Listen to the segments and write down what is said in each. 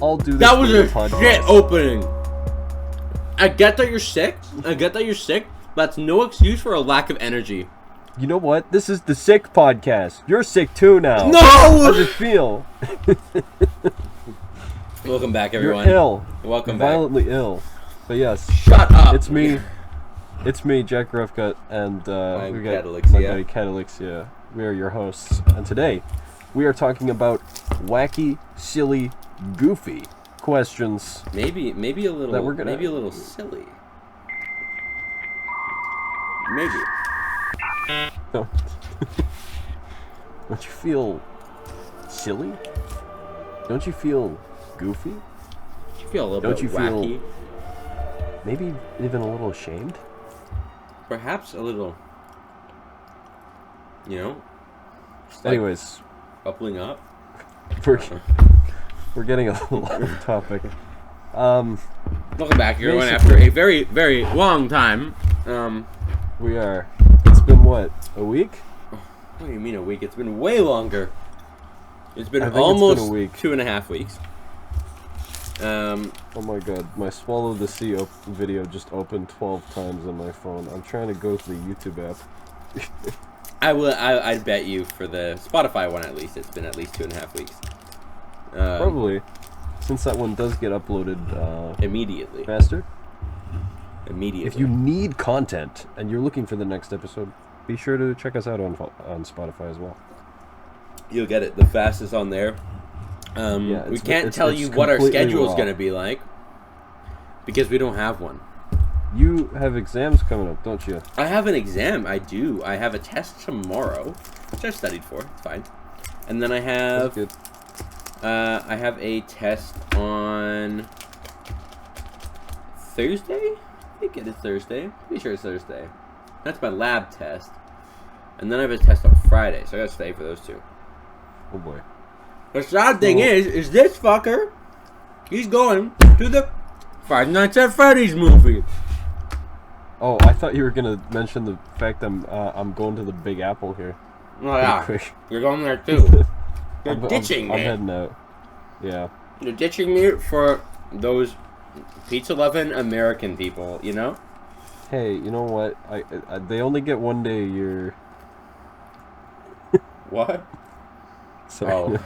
all do this. That was a podcast. shit opening. I get that you're sick. That's no excuse for a lack of energy. You know what? This is the sick podcast. You're sick too now. No! How does it feel? Welcome back, everyone. You're ill. Welcome You're back. violently ill. But yes. Shut up. It's me. It's me, Jack Roughcut, and we got Catalyxia. my buddy Catalyxia. We are your hosts, and today we are talking about wacky, silly, goofy questions. Maybe a little. That we're gonna- Maybe a little silly. Maybe. Don't you feel silly? Don't you feel goofy? You feel a little Don't bit you wacky. feel maybe even a little ashamed? Perhaps a little. You know. Just like Anyways, bubbling up. we're getting a little off topic. Welcome back, everyone. Basically- After a very, very long time. We are. It's been what? A week? What do you mean a week? It's been way longer. It's been I think it's almost been a week. 2.5 weeks. Oh my god, my Swallow the Sea video just opened 12 times on my phone. I'm trying to go to the YouTube app. I'd bet you for the Spotify one at least, it's been at least 2.5 weeks. Probably, since that one does get uploaded Immediately. faster. Immediately. If you need content and you're looking for the next episode, be sure to check us out on Spotify as well. You'll get it the fastest on there. Yeah, we can't tell it's you what our completely schedule is raw. going to be like because we don't have one. You have exams coming up, don't you? I have an exam. I do. I have a test tomorrow, which I studied for. It's fine. And then I have That's good. I have a test on Thursday. I think it is Thursday. Pretty sure it's Thursday. That's my lab test. And then I have a test on Friday, so I gotta stay for those two. Oh boy. The sad thing is this fucker, he's going to the Five Nights at Freddy's movie. Oh, I thought you were gonna mention the fact I'm going to the Big Apple here. Oh yeah, Quick. you're going there too. You're I'm ditching I'm me. heading out. Yeah. You're ditching me for those pizza-loving American people, you know? Hey, you know what? I they only get one day a year. What? Sorry.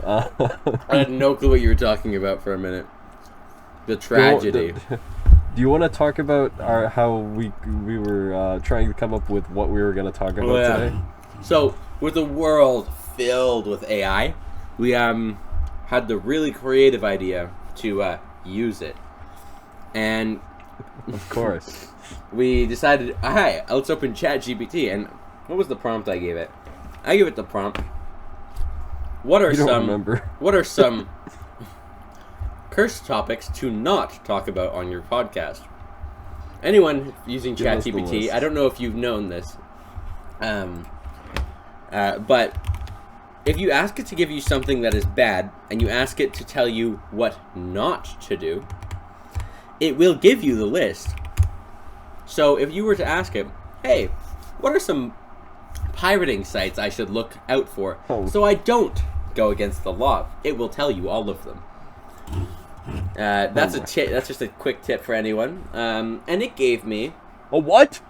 Oh. I had no clue what you were talking about for a minute. The tragedy. Do you want to talk about how we were trying to come up with what we were going to talk about today? So, with a world filled with AI, we had the really creative idea to use it. And Of course. we decided, hey, let's open ChatGPT. And what was the prompt I gave it? I gave it the prompt. What are You don't some remember. What are some cursed topics to not talk about on your podcast? Anyone using Give us the ChatGPT, list. I don't know if you've known this, but if you ask it to give you something that is bad, and you ask it to tell you what not to do, it will give you the list. So if you were to ask it, hey, what are some pirating sites I should look out for so I don't go against the law, it will tell you all of them. That's a tip. That's just a quick tip for anyone. And it gave me A what?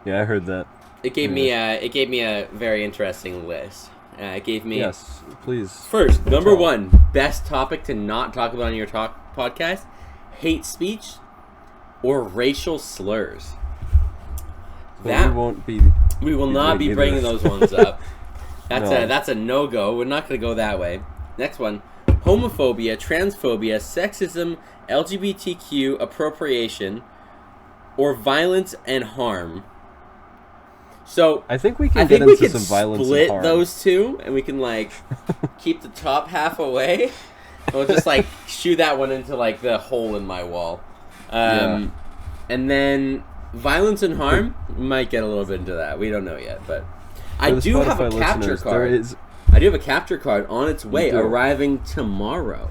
Yeah, I heard that. it gave me a very interesting list. It gave me Yes, please. first number one best topic to not talk about on your podcast: hate speech or racial slurs. But we won't be. We will not be doing bringing either. those ones up. No. That's a no-go. We're not going to go that way. Next one. Homophobia, transphobia, sexism, LGBTQ appropriation, or violence and harm. So I think we can I get think we into can some violence split and harm. those two, and we can like keep the top half away. We'll just like shoot that one into like the hole in my wall. Yeah. And then violence and harm, we might get a little bit into that. We don't know yet, but I For the do have a Spotify capture listeners, card. There is. I do have a capture card on its way, do. arriving tomorrow.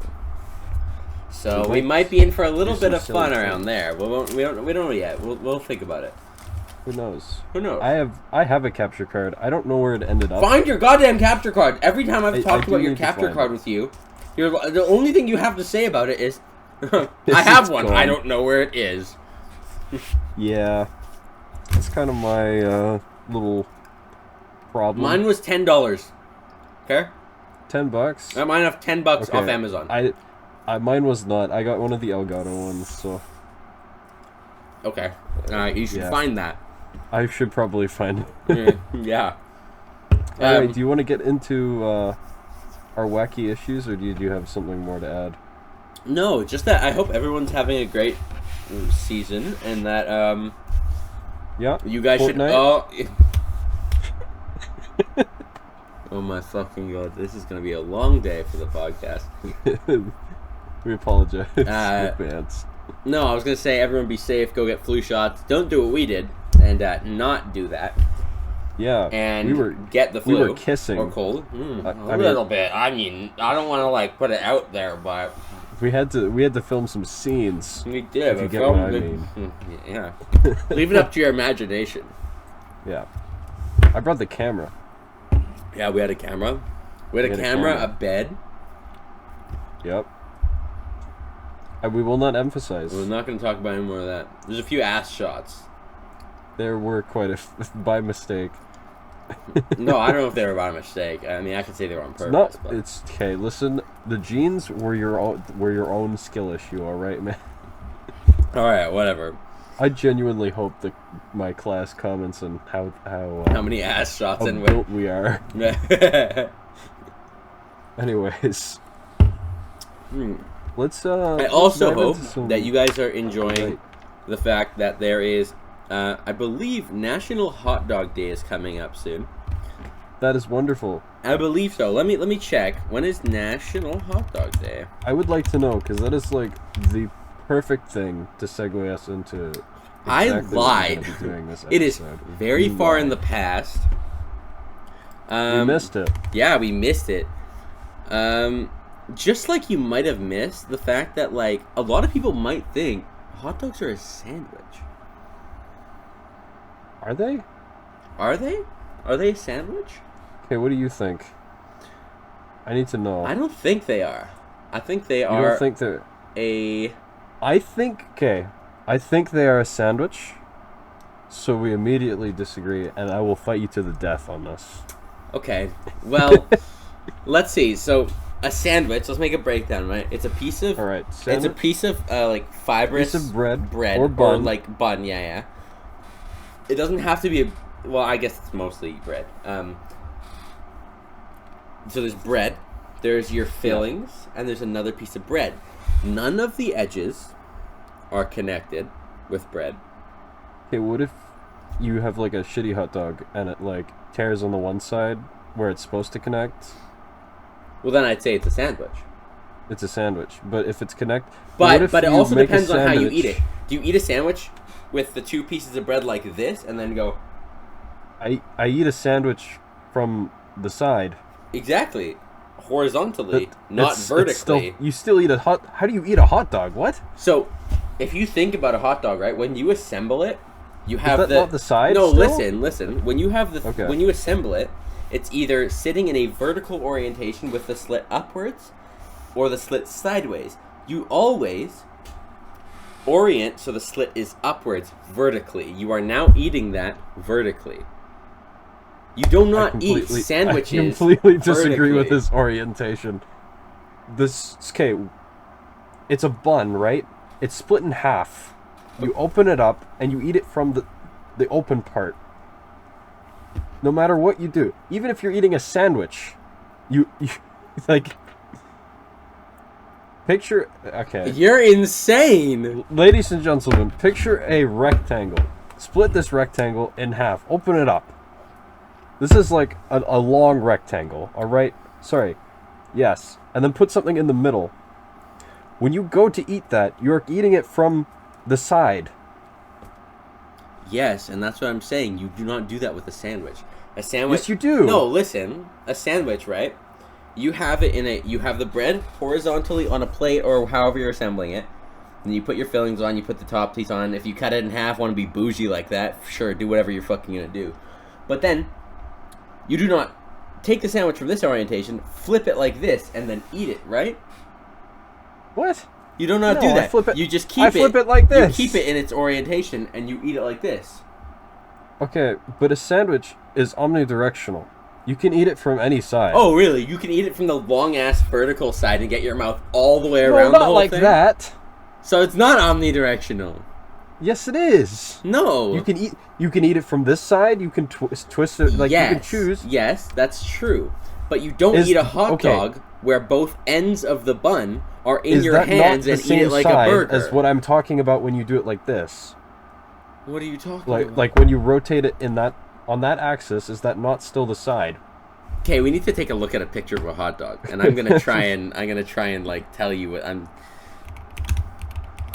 So We we might might be in for a little do bit some of fun silly around there. We don't know yet. We'll think about it. Who knows? Who knows? I have a capture card. I don't know where it ended up. Find your goddamn capture card. Every time I've talked do about your need to capture find card it. with you, the only thing you have to say about it is, I have one. gone. I don't know where it is. Yeah. That's kind of my little problem. Mine was $10. Okay? $10. I might have $10 off Amazon. Mine was not. I got one of the Elgato ones, so Okay. You should Yeah. find that. I should probably find it. Yeah. Alright, do you want to get into our wacky issues, or do you have something more to add? No, just that I hope everyone's having a great season, and that Yeah. you guys Fortnite? should. Oh my fucking god! This is gonna be a long day for the podcast. We apologize in Uh, advance. No, I was gonna say everyone be safe. Go get flu shots. Don't do what we did, and not do that. Yeah, And get the flu. we were kissing. Or cold. I A mean- little bit. I mean, I don't want to like put it out there, but We had to film some scenes. we did. If you but get what I film- mean. Yeah. Leave it up to your imagination. Yeah. I brought the camera. Yeah, we had a camera. We had a camera, a bed. Yep. And we will not emphasize. We're not going to talk about any more of that. There's a few ass shots. There were quite by mistake. No, I don't know if they were by mistake. I mean, I could say they were on purpose. No, But it's okay. Listen, the jeans were your own skill issue. All right, man. all right, whatever. I genuinely hope that my class comments on how How many ass shots and built we are. what? Anyways, let's. I also dive hope into some- that you guys are enjoying Right. the fact that there is, I believe, National Hot Dog Day is coming up soon. That is wonderful. I believe so. Let me check. When is National Hot Dog Day? I would like to know because that is like the perfect thing to segue us into. I exactly what we're lied. gonna be doing this It is episode. very You far in lied. the past. We missed it. Yeah, we missed it. Just like you might have missed the fact that like a lot of people might think hot dogs are a sandwich. Are they? Are they? Are they a sandwich? Okay, what do you think? I need to know. I don't think they are. I think they You are don't think they're? a. I think they are a sandwich. So we immediately disagree, and I will fight you to the death on this. Okay. Well, let's see. So a sandwich. Let's make a breakdown, right? It's a piece of. All right, It's a sandwich, piece of like fibrous piece of bread bread or bun. like bun. Yeah, yeah. It doesn't have to be a. Well, I guess it's mostly bread. So there's bread. There's your fillings, and there's another piece of bread. None of the edges are connected with bread. Okay, what if you have like a shitty hot dog and it like tears on the one side where it's supposed to connect? Well, then I'd say it's a sandwich. It's a sandwich. But if it's what But if it you also make a depends on how you sandwich- eat it. Do you eat a sandwich with the two pieces of bread like this, and then go I eat a sandwich from the side. exactly horizontally, That- not it's vertically? you still eat a hot. How do you eat a hot dog? What? So, if you think about a hot dog, right? When you assemble it, you have that not the side No, still? listen. When you have Okay. when you assemble it, it's either sitting in a vertical orientation with the slit upwards, or the slit sideways. You always orient so the slit is upwards vertically. You are now eating that vertically. You do not eat sandwiches. I completely disagree with vertically. this orientation. Okay, it's a bun, right? It's split in half. You open it up and you eat it from the open part. No matter what you do, even if you're eating a sandwich, you like picture. Okay, You're insane. ladies and gentlemen, picture a rectangle. Split this rectangle in half. Open it up. This is like a long rectangle, all right? Sorry. Yes. And then put something in the middle. When you go to eat that, you're eating it from the side. Yes, and that's what I'm saying. You do not do that with a sandwich. A sandwich. Yes, you do. No, listen. A sandwich, right? You have it in a. You have the bread horizontally on a plate or however you're assembling it. Then you put your fillings on, you put the top piece on. If you cut it in half, want to be bougie like that, sure, do whatever you're fucking gonna do. But then, you do not take the sandwich from this orientation, flip it like this, and then eat it, right? What? You do not No, do I that. flip it- You just keep I flip it like this. You keep it in its orientation, and you eat it like this. Okay, but a sandwich is omnidirectional. You can eat it from any side. Oh, really? You can eat it from the long-ass vertical side and get your mouth all the way no, around not the whole like thing? that. So it's not omnidirectional. Yes, it is. No. You can eat it from this side. You can twist it like yes. you can choose. Yes, that's true. But you don't Is- eat a hot okay. dog where both ends of the bun are in Is your that hands not and the eat same it like a side burger. as what I'm talking about when you do it like this? What are you talking about? Like when you rotate it in that on that axis, is that not still the side? Okay, we need to take a look at a picture of a hot dog, and I'm gonna try and like tell you what I'm.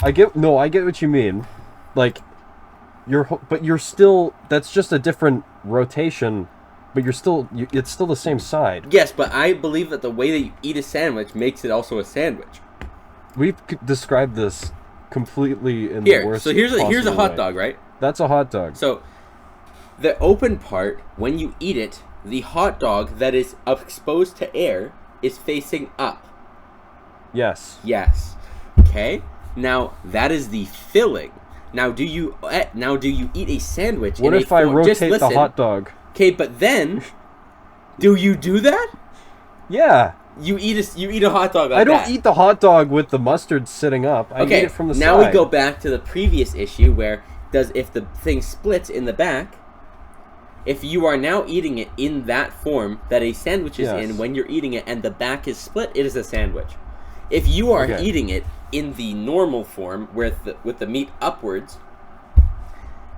I get what you mean. Like but you're still, that's just a different rotation, but it's still the same side. Yes, but I believe that the way that you eat a sandwich makes it also a sandwich. We've described this completely in Here, the worst so here's a possible hot way. dog, right? That's a hot dog. So, the open part, when you eat it, the hot dog that is exposed to air is facing up. Yes. Yes. Okay. Now that is the filling. Now do you eat a sandwich? What in if a I form? rotate Just listen. the hot dog? Okay, but then, do you do that? Yeah. You eat a hot dog like I don't that. eat the hot dog with the mustard sitting up. I eat it from the side. Now we go back to the previous issue where if the thing splits in the back, if you are now eating it in that form that a sandwich is in when you're eating it and the back is split, it is a sandwich. If you are eating it in the normal form with the meat upwards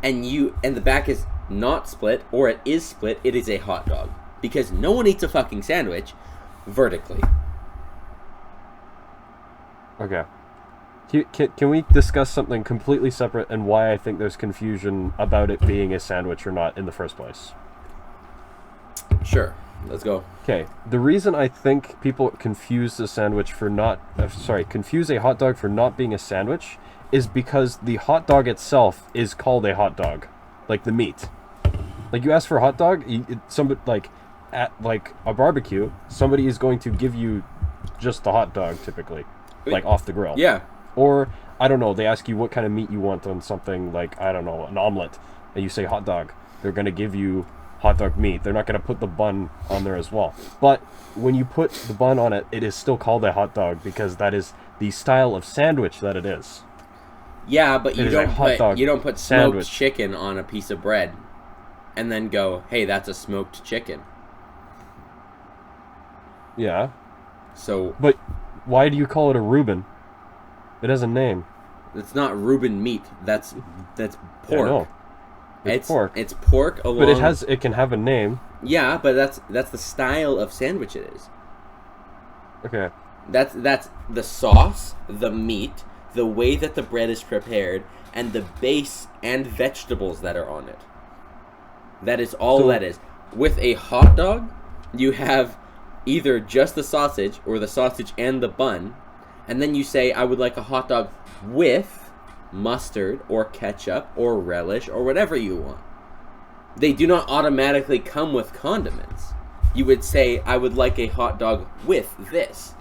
and the back is not split or it is split, it is a hot dog. Because no one eats a fucking sandwich vertically. Okay. Can we discuss something completely separate and why I think there's confusion about it being a sandwich or not in the first place? Sure. Let's go. Okay. The reason I think people confuse a sandwich for confuse a hot dog for not being a sandwich is because the hot dog itself is called a hot dog. Like the meat. Like you ask for a hot dog, somebody at a barbecue, somebody is going to give you just the hot dog typically, like off the grill. Yeah. Or I don't know, they ask you what kind of meat you want on something like, I don't know, an omelet, and you say hot dog. They're going to give you hot dog meat. They're not going to put the bun on there as well. But when you put the bun on it, it is still called a hot dog because that is the style of sandwich that it is. Yeah, but you don't put smoked sandwich. chicken on a piece of bread and then go, "Hey, that's a smoked chicken." Yeah. So, but why do you call it a Reuben? It has a name. It's not Reuben meat. That's pork. Yeah, no. It's pork. It's pork along. But it can have a name. Yeah, but that's the style of sandwich it is. Okay. That's the sauce, the meat, the way that the bread is prepared, and the base and vegetables that are on it. That is all that is. With a hot dog, you have either just the sausage or the sausage and the bun, and then you say, I would like a hot dog with mustard or ketchup or relish or whatever you want. They do not automatically come with condiments. You would say, I would like a hot dog with this.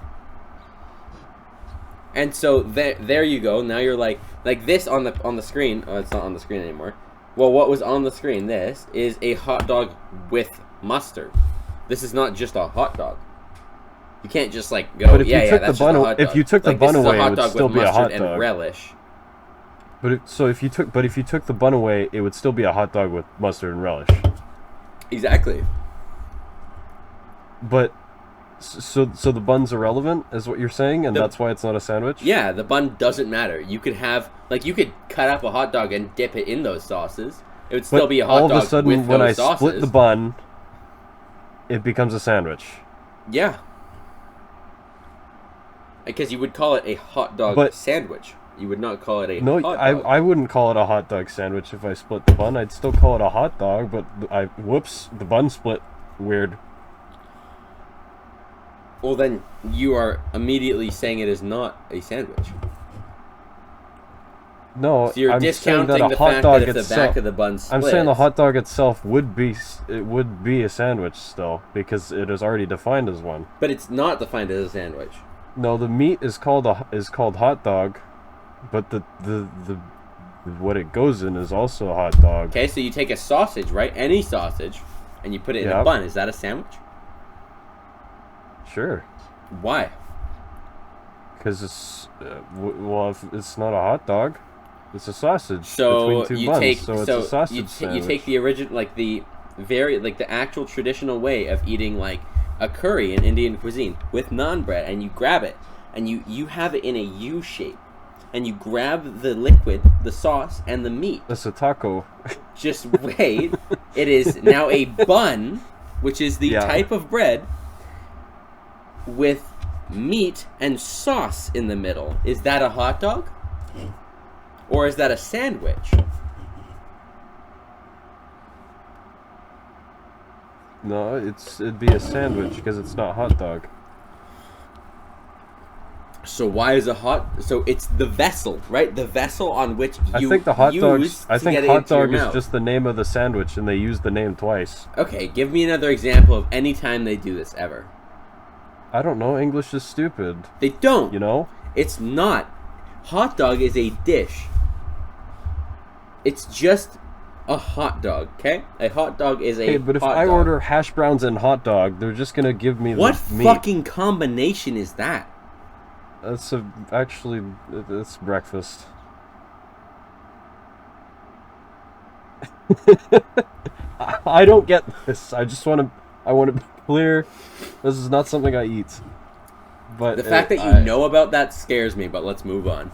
And so there you go. Now you're like this on the screen. Oh, it's not on the screen anymore. Well, what was on the screen? This is a hot dog with mustard. This is not just a hot dog. You can't just like go. But if yeah, you took that's the bun, just a hot dog. if you took the bun away, it would still be a hot and dog. relish. But if you took the bun away, it would still be a hot dog with mustard and relish. Exactly. But so the bun's irrelevant, is what you're saying, and that's why it's not a sandwich? Yeah, the bun doesn't matter. You could have you could cut up a hot dog and dip it in those sauces. It would still be a hot dog with those sauces. All of a sudden, when I split the bun, it becomes a sandwich. Yeah. Because you would call it a hot dog sandwich. You would not call it a hot dog. I wouldn't call it a hot dog sandwich if I split the bun. I'd still call it a hot dog, but the bun split weird. Well, then you are immediately saying it is not a sandwich. No, So you're I'm saying discounting that a the hot fact dog that if the itself. back of the bun splits. I'm saying the hot dog itself would be a sandwich still because it is already defined as one. But it's not defined as a sandwich. No, the meat is called hot dog, but the what it goes in is also a hot dog. Okay, so you take a sausage, right? Any sausage, and you put it in a Yep. bun. Is that a sandwich? Sure, Why? because it's well, if it's not a hot dog, it's a sausage So between two you buns. take So it's a sausage you sandwich. take the original, like the actual traditional way of eating like a curry in Indian cuisine with naan bread, and you grab it and you have it in a U shape, and you grab the liquid, the sauce, and the meat. That's a taco. Just wait. It is now a bun, which is the Yeah. type of bread with meat and sauce in the middle. Is that a hot dog? Or is that a sandwich? No, it'd be a sandwich because it's not hot dog. So why is so it's the vessel, right? The vessel on which you I think the hot dog. use I to think get it hot into your dog is mouth. just the name of the sandwich, and they use the name twice. Okay, give me another example of any time they do this ever. I don't know. English is stupid. They don't. You know. It's not. Hot dog is a dish. It's just a hot dog, okay? A hot dog is a Hey, but if hot I dog. order hash browns and hot dog, they're just gonna give me What the meat. fucking combination is that? Actually, it's breakfast. I don't get this. I want to be clear. This is not something I eat. But The fact that you know about that scares me, but let's move on.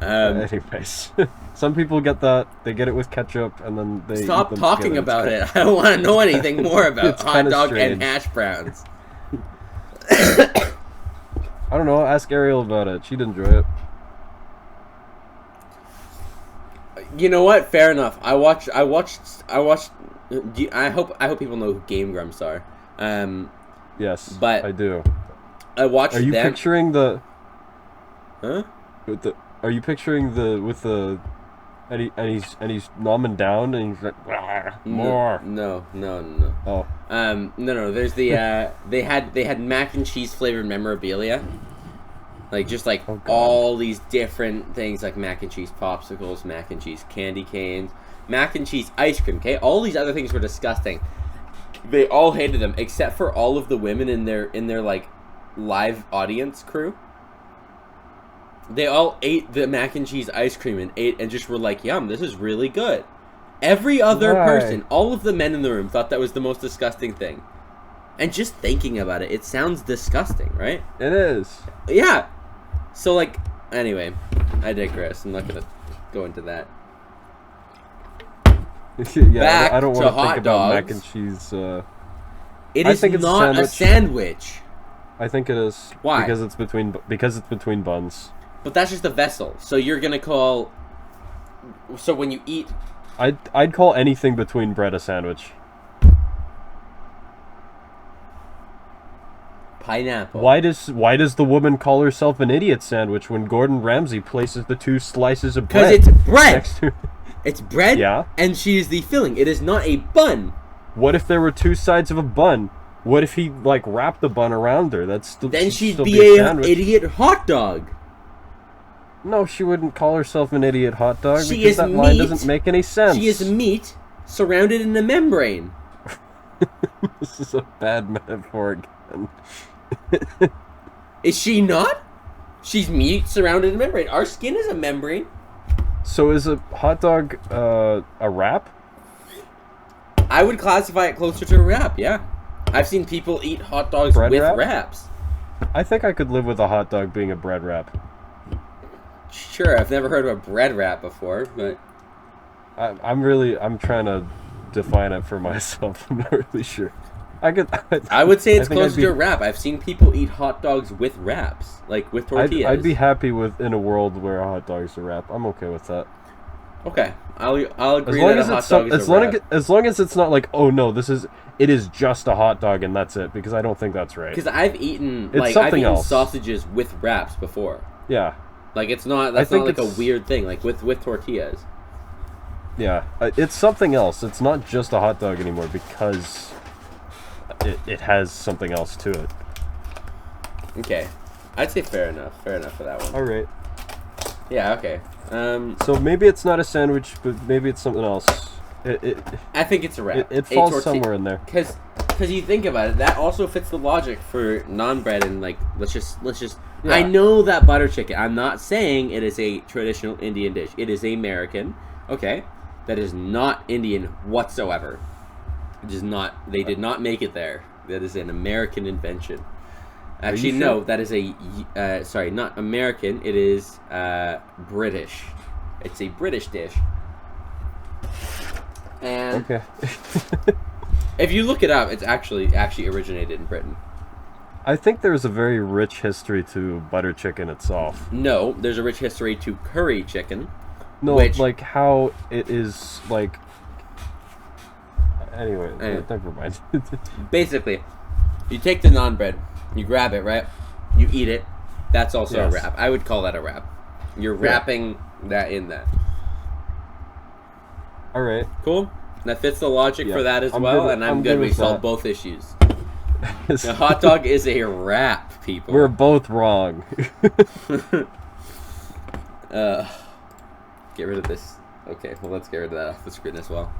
Anyways, some people get that. They get it with ketchup, and then they Stop eat them talking together. about it. I don't want to know anything more about It's hot kinda dog strange. and hash browns. I don't know. Ask Ariel about it. She'd enjoy it. You know what? Fair enough. I watched. I hope people know who Game Grumps are. Yes, But- I do. I watched Are you them. picturing the? Huh? With the? Are you picturing the with the? And he's nomming down and he's like more. No. Oh, No. There's the they had mac and cheese flavored memorabilia, like just like Oh, God. all these different things, like mac and cheese popsicles, mac and cheese candy canes, mac and cheese ice cream. Okay, all these other things were disgusting. They all hated them except for all of the women in their like live audience crew. They all ate the mac and cheese ice cream and just were like, yum, this is really good. Every other Why? person, all of the men in the room thought that was the most disgusting thing. And just thinking about it, it sounds disgusting, right? it is. Yeah. So like, anyway, I digress. I'm not going to go into that. Yeah, Back I don't to want to hot think about mac dogs. and cheese. It I is think it's a not a sandwich. I think it is. Why? Because it's between buns. But that's just a vessel. So you're going to call... So when you eat... I'd call anything between bread a sandwich. Pineapple. Why does the woman call herself an idiot sandwich when Gordon Ramsay places the two slices of bread Because it's bread. next to? It's bread, Yeah. and she is the filling. It is not a bun. What if there were two sides of a bun? What if he like wrapped the bun around her? That's still Then should she'd still be a a sandwich. idiot hot dog. No, she wouldn't call herself an idiot hot dog She because is that line meat. doesn't make any sense. She is meat surrounded in a membrane. This is a bad metaphor again. Is she not? She's meat surrounded in a membrane. Our skin is a membrane. So is a hot dog a wrap? I would classify it closer to a wrap, yeah. I've seen people eat hot dogs Bread with wrap? wraps. I think I could live with a hot dog being a bread wrap. Sure, I've never heard of a bread wrap before, but I'm trying to define it for myself. I'm not really sure. I would say it's think closer I'd be- to a wrap. I've seen people eat hot dogs with wraps, like with tortillas. I'd be happy with in a world where a hot dog's a wrap. I'm okay with that. Okay, I'll agree As long that as a hot it's dog is a wrap. as long as it's not like, oh no, it is just a hot dog and that's it, because I don't think that's right. Because I've eaten It's something else. sausages with wraps before. Yeah. Like it's not. That's think not like a it's- weird thing. Like with tortillas. Yeah, it's something else. It's not just a hot dog anymore because it has something else to it. Okay, I'd say fair enough. Fair enough for that one. All right. Yeah. Okay. So maybe it's not a sandwich, but maybe it's something else. I think it's a wrap. It falls somewhere in there. Because you think about it, that also fits the logic for naan bread and like let's just. Yeah. I know that butter chicken. I'm not saying it is a traditional Indian dish. It is American. Okay, that is not Indian whatsoever. It is not. They did not make it there. That is an American invention. Actually, no. sure? That is a sorry, not American. It is British. It's a British dish. And Okay. if you look it up, it's actually originated in Britain. I think there's a very rich history to butter chicken itself. No, there's a rich history to curry chicken. No, Which- like how it is like. Anyway, never mind. Basically, you take the naan bread, you grab it, right? You eat it. That's also a Yes. wrap. I would call that a wrap. You're wrapping that in that. All right. Cool? That fits the logic Yeah, for that as I'm well, good- and I'm I'm good good. We with solved that. both issues. A hot dog is a wrap, people. We're both wrong. Get rid of this. Okay, well, let's get rid of that off the screen as well.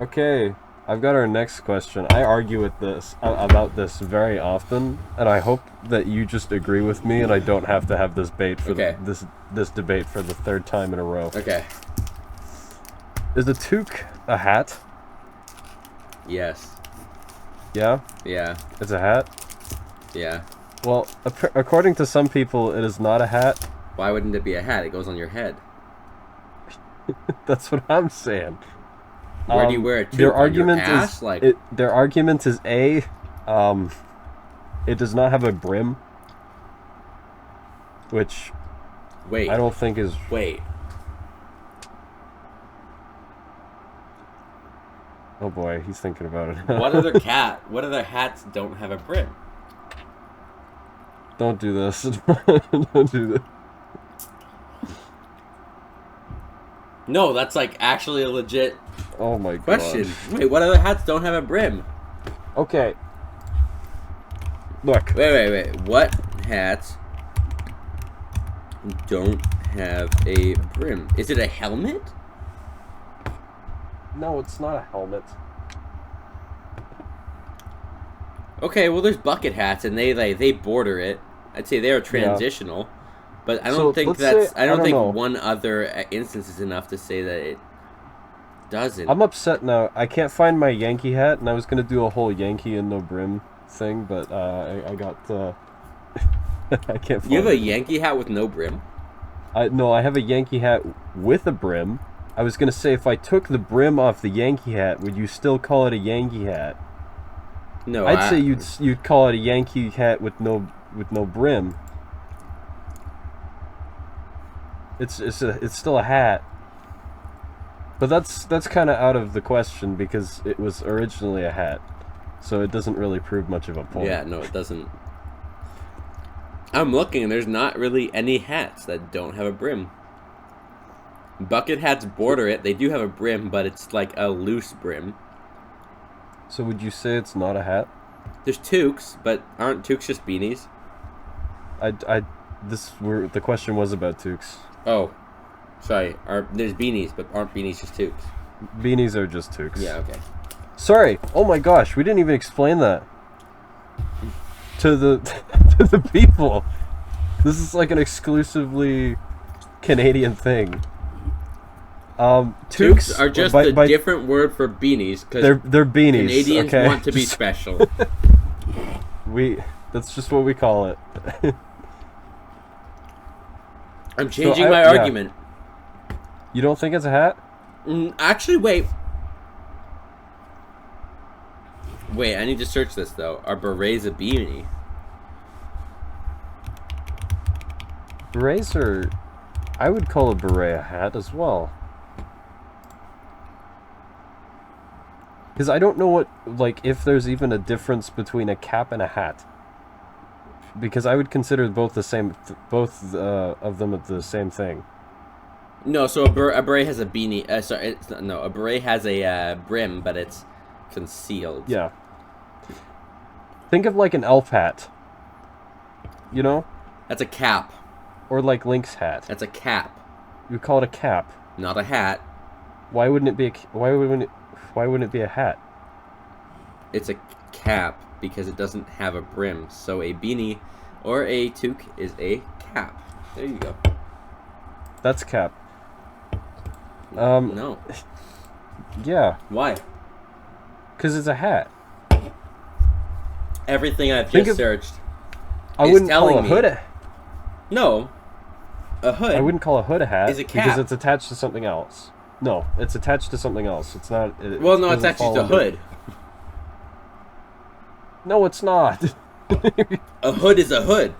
Okay, I've got our next question. I argue with this about this very often, and I hope that you just agree with me, and I don't have to have this debate for Okay. this debate for the third time in a row. Okay. Is a toque a hat? Yes. Yeah, Yeah. it's a hat. Yeah. Well, according to some people, it is not a hat. Why wouldn't it be a hat? It goes on your head. That's what I'm saying. Where do you wear a toque? Their On your argument ass? is Like, their argument is it does not have a brim, which wait. I don't think is. Wait. Oh boy, he's thinking about it. What other hats don't have a brim? Don't do this. Don't do this. No, that's like actually a legit Oh my question. gosh. Wait, what other hats don't have a brim? Okay. Look. Wait. What hats don't have a brim? Is it a helmet? No, it's not a helmet. Okay, well there's bucket hats and they border it. I'd say they are transitional, but I don't So, think let's that's. say- I don't I don't think know. one other instance is enough to say that it doesn't. I'm upset now. I can't find my Yankee hat, and I was gonna do a whole Yankee and no brim thing, but I got. I can't find You have a it. Yankee hat with no brim? No, I have a Yankee hat with a brim. I was gonna say if I took the brim off the Yankee hat, would you still call it a Yankee hat? No, I'd say you'd call it a Yankee hat with no brim. It's still a hat. But that's kind of out of the question because it was originally a hat. So it doesn't really prove much of a point. Yeah, no, it doesn't. I'm looking, and there's not really any hats that don't have a brim. Bucket hats border it. They do have a brim, but it's like a loose brim. So would you say it's not a hat? There's toques, but aren't toques just beanies? The question was about toques. Oh, sorry. There's beanies, but aren't beanies just toques? Beanies are just toques. Yeah, okay. Sorry. Oh my gosh, we didn't even explain that to the to the people. This is like an exclusively Canadian thing. Toques are just by- a by- different word for beanies because They're beanies. Canadians okay? want to be Just- special. That's just what we call it. I'm changing I- my yeah. argument. You don't think it's a hat? Actually, wait. Wait, I need to search this though. Are berets a beanie? Berets are... I would call a beret a hat as well. Because I don't know what... Like, if there's even a difference between a cap and a hat. Because I would consider both the same, both of them the same thing. No, so a beret has a beanie. Sorry, no, a beret has a brim, but it's concealed. Yeah. Think of like an elf hat. You know? That's a cap. Or like Link's hat. That's a cap. You call it a cap. Not a hat. Why wouldn't it be why wouldn't it be a hat? It's a cap because it doesn't have a brim. So a beanie or a toque is a cap. There you go. That's cap. No. Yeah. Why? Because it's a hat. Everything I've Think just of- searched I is wouldn't call telling a me- hood No. A hood. I wouldn't call a hood a hat Is a because cap. it's attached to something else. No, it's attached to something else. It's not. Well, no, it's doesn't actually fall the under- hood. No, it's not. A hood is a hood.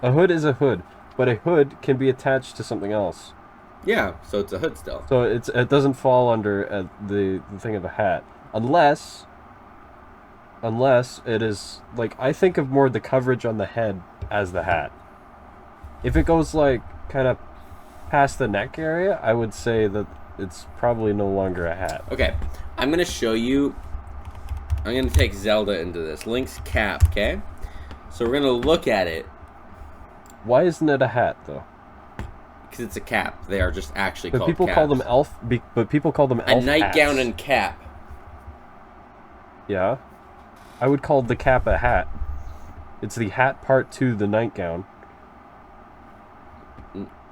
A hood is a hood, but a hood can be attached to something else. Yeah, so it's a hood still. So it doesn't fall under the thing of a hat, unless it is like I think of more the coverage on the head as the hat. If it goes like kind of past the neck area, I would say that it's probably no longer a hat. Okay, I'm gonna show you. I'm gonna take Zelda into this. Link's cap, okay? So we're gonna look at it Why isn't it a hat though? because it's a cap. They are just actually But called people caps. call them elf. But people call them a elf nightgown hats. and cap. Yeah, I would call the cap a hat. It's the hat part to the nightgown.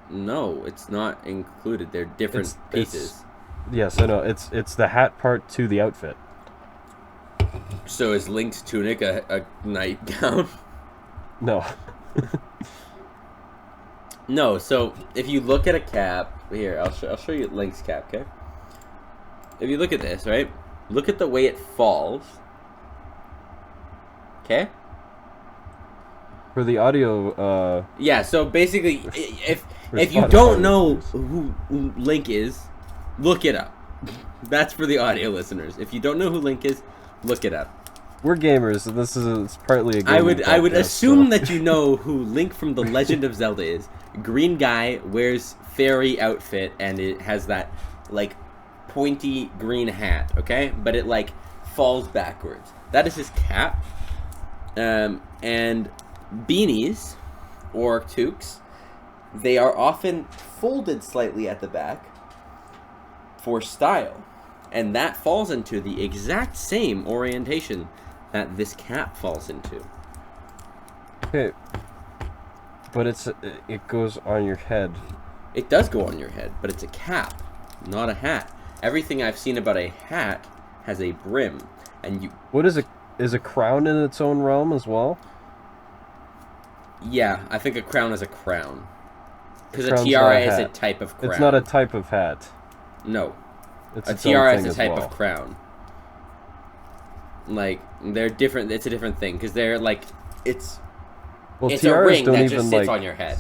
No, it's not included. They're different pieces. Yes, I know. It's the hat part to the outfit. So is Link's tunic a nightgown? No. No. So if you look at a cap here, I'll show you Link's cap. Okay. If you look at this, right? Look at the way it falls. Okay. For the audio, Yeah. So basically, if you Spotify don't know listeners. who Link is, look it up. That's for the audio listeners. If you don't know who Link is, look it up. We're gamers, and this is it's partly a gaming I would podcast, assume so- that you know who Link from The Legend of Zelda is. Green guy, wears fairy outfit, and it has that like pointy green hat, okay? But it like falls backwards. That is his cap. And beanies or toques, they are often folded slightly at the back for style. And that falls into the exact same orientation that this cap falls into. Okay. But it goes on your head. It does go on your head, but it's a cap, not a hat. Everything I've seen about a hat has a brim, and you... What is a crown in its own realm as well? Yeah, I think a crown is a crown. Because a Crown's tiara not a is a hat. type of crown. It's not a type of hat. No. It's A its own tiara thing is a as type well. of crown. Like, they're different. It's a different thing, because they're like... It's Well, it's a tiaras ring don't that even just sits like. on your head.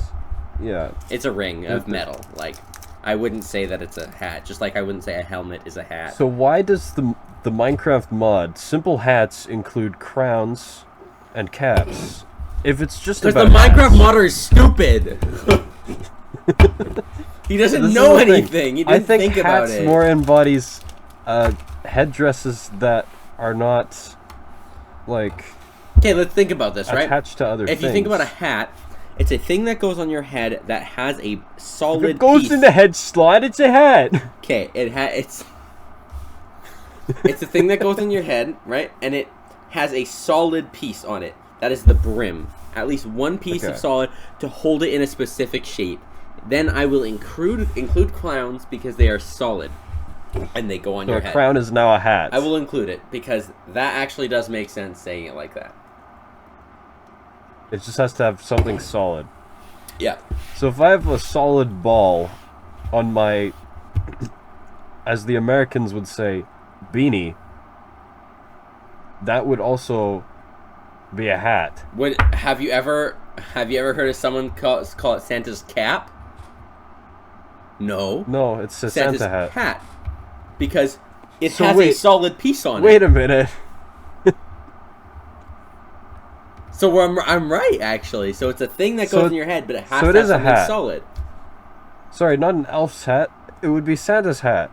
Yeah. It's a ring of Mhm. metal. Like, I wouldn't say that it's a hat, just like I wouldn't say a helmet is a hat. So why does the Minecraft mod simple hats include crowns and caps? If it's just Because about the Minecraft hats, modder is stupid. He doesn't This is know the thing. anything. He I didn't think think about hats it. more embodies headdresses that are not like Okay, let's think about this, right? attached to other If things. you think about a hat, it's a thing that goes on your head that has a solid if it goes piece. in the head slot, it's a hat. Okay, it's a thing that goes in your head, right? And it has a solid piece on it. That is the brim. At least one piece of Okay. solid to hold it in a specific shape. Then I will include crowns because they are solid and they go on So your a head. crown is now a hat. I will include it because that actually does make sense saying it like that. It just has to have something solid. Yeah. So if I have a solid ball on my, as the Americans would say, beanie, that would also be a hat. Have you ever heard of someone call it Santa's cap? No. No, it's a Santa's Santa hat. because it So has a wait- solid piece on Wait it. a minute. So I'm right, actually. So it's a thing that goes in your head, but it has so to it have is a something hat. solid. Sorry, not an elf's hat. It would be Santa's hat.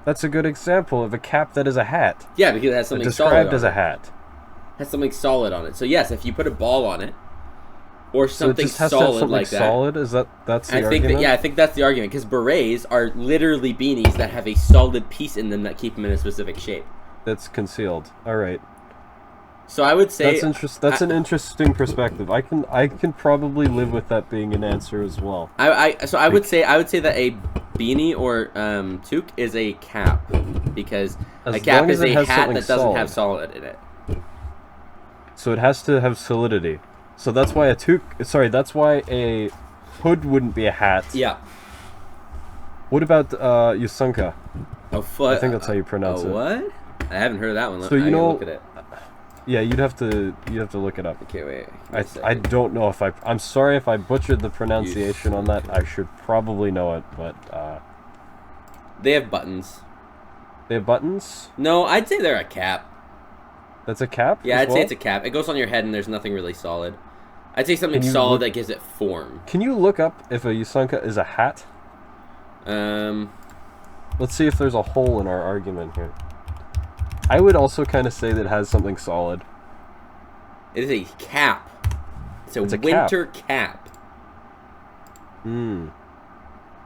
That's a good example of a cap that is a hat. Yeah, because it has something solid Described on as it. a hat. Has something solid on it. So yes, if you put a ball on it, or So it something just has to have solid something like that. solid? That's the I think argument? I think that's the argument, because berets are literally beanies that have a solid piece in them that keep them in a specific shape. That's concealed. All right. So I would say That's an interesting perspective. I can probably live with that being an answer as well. I would say that a beanie or toque is a cap, because As a cap long as is it a has hat something that doesn't have solid. solid in it. So it has to have solidity. So that's why that's why a hood wouldn't be a hat. Yeah. What about Yusunka? A foot. I think that's how you pronounce it. What? I haven't heard that one. So you I gotta know- look at it. Yeah, you'd have to look it up. Okay, wait. I don't know if I'm sorry if I butchered the pronunciation on that. I should probably know it, but They have buttons. they have buttons. No, I'd say they're a cap. That's a cap. Yeah, as I'd say well? it's a cap. It goes on your head and there's nothing really solid. I'd say something Can you solid look- that gives it form. Can you look up if a Yusunka is a hat? Let's see if there's a hole in our argument here. I would also kind of say that it has something solid. It is a cap. It's a cap. winter cap.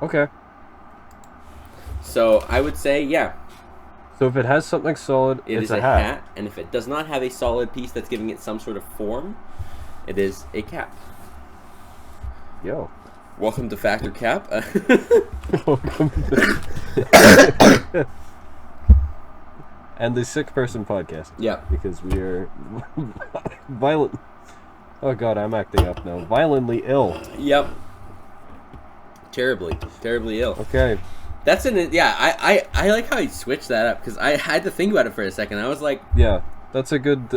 Okay. So I would say, yeah, So if it has something solid, it it's is a a hat. hat. And if it does not have a solid piece that's giving it some sort of form, it is a cap. Yo. Welcome to Factor Cap. And the Sick Person Podcast. Yeah. Because we are violent. Oh god, I'm acting up now. Violently ill. Yep. Terribly ill. Okay. That's I like how he switched that up, because I had to think about it for a second. I was like, Yeah, that's a good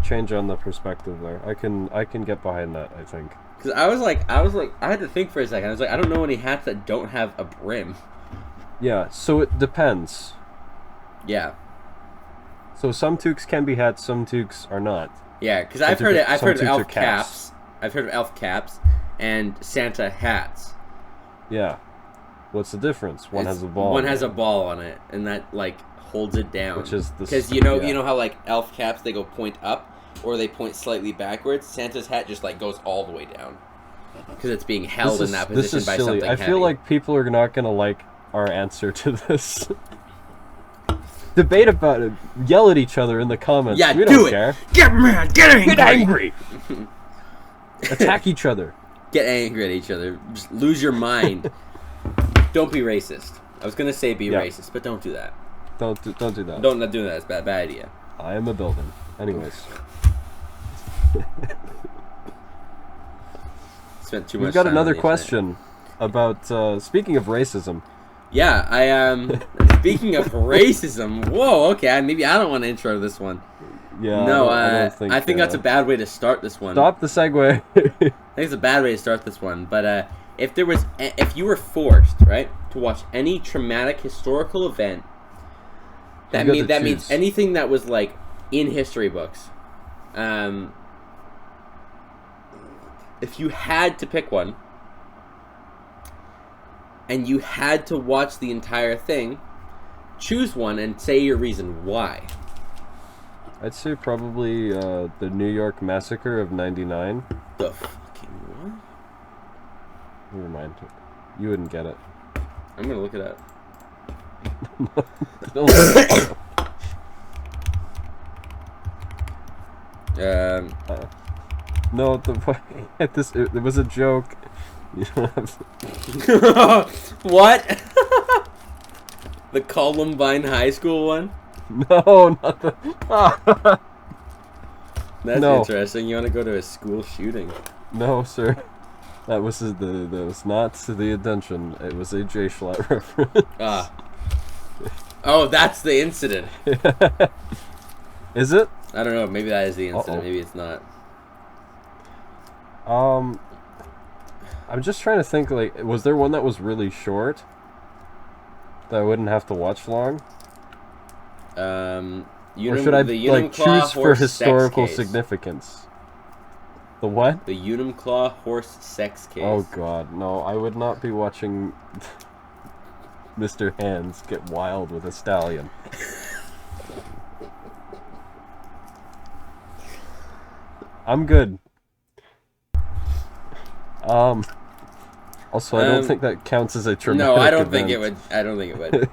change on the perspective there. I can get behind that, I think. because I had to think for a second. I was like, I don't know any hats that don't have a brim. Yeah, so it depends. Yeah. So some toques can be hats, some toques are not. Yeah, because I've heard of toques are elf caps. caps. I've heard of elf caps and Santa hats. Yeah. What's the difference? One has a ball. One has a ball on it, and that like holds it down. Which is the because you know how like elf caps, they go point up or they point slightly backwards. Santa's hat just like goes all the way down because it's being held in that position by silly. something I heavy. feel like people are not gonna like our answer to this. Debate about it. Yell at each other in the comments. Yeah, we do don't it. care. Get mad, get angry, Get angry. Attack each other. get angry at each other. Just lose your mind. Don't be racist. I was gonna say be racist, but don't do that. Don't do that. Don't not do that. It's bad idea. I am a building. Anyways, Spent too much. we've got time another on the internet. question about speaking of racism. Yeah, I speaking of racism. Whoa, okay. Maybe I don't want to intro this one. Yeah. No, I don't think. I think that's a bad way to start this one. Stop the segue. I think it's a bad way to start this one. But if you were forced, right, to watch any traumatic historical event, that You got to means choose. anything that was like in history books. If you had to pick one, and you had to watch the entire thing, choose one and say your reason why. I'd say probably the New York Massacre of '99. The fucking what? Never mind. You wouldn't get it. I'm gonna look it up. No, it was a joke. You don't have What? The Columbine High School one? no, not the. That's No. interesting. You want to go to a school shooting? No, sir. That was that was not the intention. It was a J Schlatt reference. Ah. Oh, that's the incident. Is it? I don't know. Maybe that is the incident. Uh-oh. Maybe it's not. I'm just trying to think. Like, was there one that was really short that I wouldn't have to watch long? Or should I like choose for historical significance? The what? The Unimclaw horse sex case. Oh god, no, I would not be watching Mr. Hands get wild with a stallion. I'm good. Also, I don't think that counts as a traumatic No, I don't event. think it would. I don't think it would.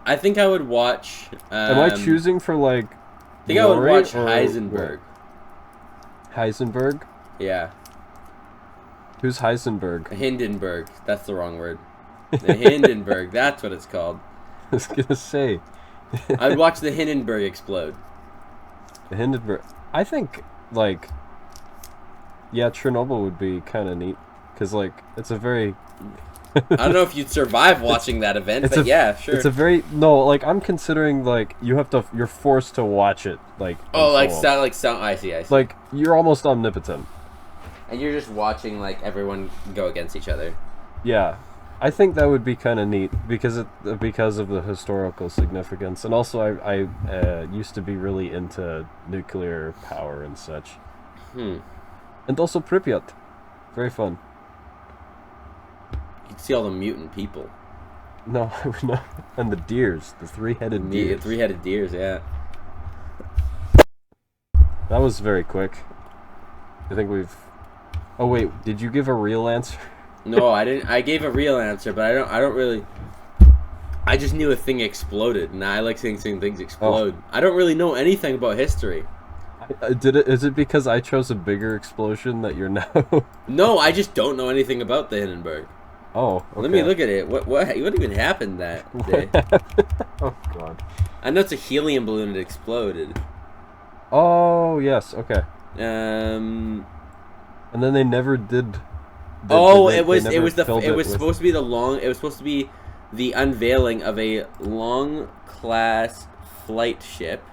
I think I would watch... Am I choosing for, like, I think I would glory watch or Heisenberg. what? Heisenberg? Yeah. Who's Heisenberg? Hindenburg. That's the wrong word. The Hindenburg. That's what it's called. I was gonna say. I would watch the Hindenburg explode. The Hindenburg. I think, like, yeah, Chernobyl would be kind of neat. Because, like, it's a very... I don't know if you'd survive watching that event, but yeah, sure. It's a very... No, like, I'm considering, like, you're forced to watch it, like... Oh, like sound... I see. Like, you're almost omnipotent. And you're just watching, like, everyone go against each other. Yeah. I think that would be kind of neat because of the historical significance. And also, I used to be really into nuclear power and such. And also Pripyat. Very fun. You can see all the mutant people. No, I would not. And the deers. The three-headed deers. The three-headed deers, yeah. That was very quick. I think we've... Oh, wait. Did you give a real answer? No, I didn't. I gave a real answer, but I don't really... I just knew a thing exploded, and I like seeing things explode. Oh. I don't really know anything about history. Is it because I chose a bigger explosion that you're now... No, I just don't know anything about the Hindenburg. Oh, okay. Let me look at it. What even happened that day? Oh, God. I know it's a helium balloon that exploded. Oh, yes, okay. And then they never did... It was supposed to be the unveiling of a long class flight ship.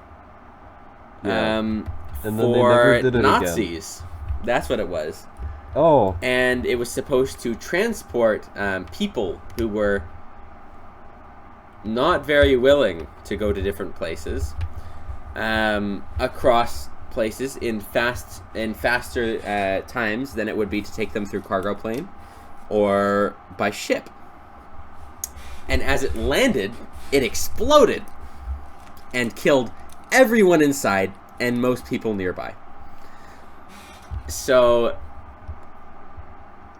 Yeah. And then for they never did it Nazis. Again. That's what it was. Oh. And it was supposed to transport people who were not very willing to go to different places across places in faster times than it would be to take them through cargo plane or by ship. And as it landed, it exploded and killed everyone inside and most people nearby. So